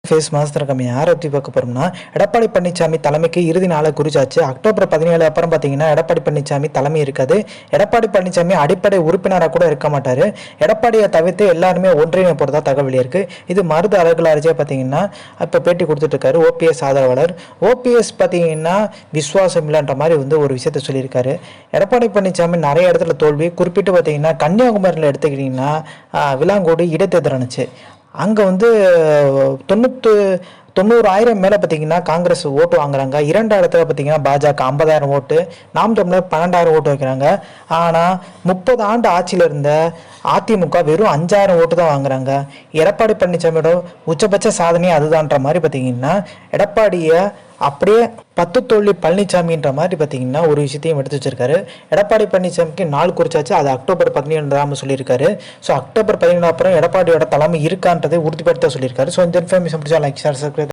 Face மாதத்தில் நம்ம யாரை பற்றி பார்க்க போகிறோம்னா எடப்பாடி பழனிசாமி தலைமைக்கு இறுதி நாளை குறிச்சாச்சு. அக்டோபர் 17 அப்புறம் பார்த்தீங்கன்னா எடப்பாடி பழனிசாமி தலைமை இருக்காது. எடப்பாடி பழனிசாமி அடிப்படை உறுப்பினராக கூட இருக்க மாட்டார். எடப்பாடியை தவிர்த்து எல்லாருமே ஒன்றிணைய போகிறதா தகவல் இருக்குது. இது மருது அழகலாரிஜே பார்த்தீங்கன்னா இப்போ பேட்டி கொடுத்துட்ருக்காரு. ஓபிஎஸ் ஆதரவாளர் ஓபிஎஸ் பார்த்தீங்கன்னா விசுவாசம் இல்லைன்ற மாதிரி ஒரு விஷயத்த சொல்லியிருக்காரு. எடப்பாடி பழனிசாமி நிறைய இடத்துல தோல்வி, குறிப்பிட்டு பார்த்தீங்கன்னா கன்னியாகுமரியில் எடுத்துக்கிட்டிங்கன்னா விலாங்கோடு இடைத்தேர்தல் ஆணுச்சு. அங்கே 90,000 மேலே பார்த்தீங்கன்னா காங்கிரஸ் ஓட்டு வாங்குறாங்க. 2 இடத்துல பார்த்தீங்கன்னா பாஜக 50,000 ஓட்டு, நாம் தமிழர் 12,000 ஓட்டு வைக்கிறாங்க. ஆனால் 30 ஆண்டு ஆட்சியில் இருந்த அதிமுக வெறும் 5,000 ஓட்டு தான் வாங்குறாங்க. எடப்பாடி பழனிசாமியோட உச்சபட்ச சாதனையே அதுதான்ற மாதிரி பார்த்தீங்கன்னா எடப்பாடியை அப்படியே 10 தோல்வி பழனிசாமின்ற மாதிரி பார்த்தீங்கன்னா ஒரு விஷயத்தையும் எடுத்து வச்சிருக்காரு. எடப்பாடி பழனிசாமிக்கு நாள் குறிச்சாச்சு. அது அக்டோபர் 17 சொல்லியிருக்காரு. ஸோ அக்டோபர் 17 அப்புறம் எடப்பாடியோட தலைமை இருக்கான்றதை உறுதிப்படுத்த சொல்லியிருக்காரு. ஸோ இந்த இன்ஃபர்மேஷன் பிடிச்சா லைக் ஷேர் சப்ஸ்கிரைப்.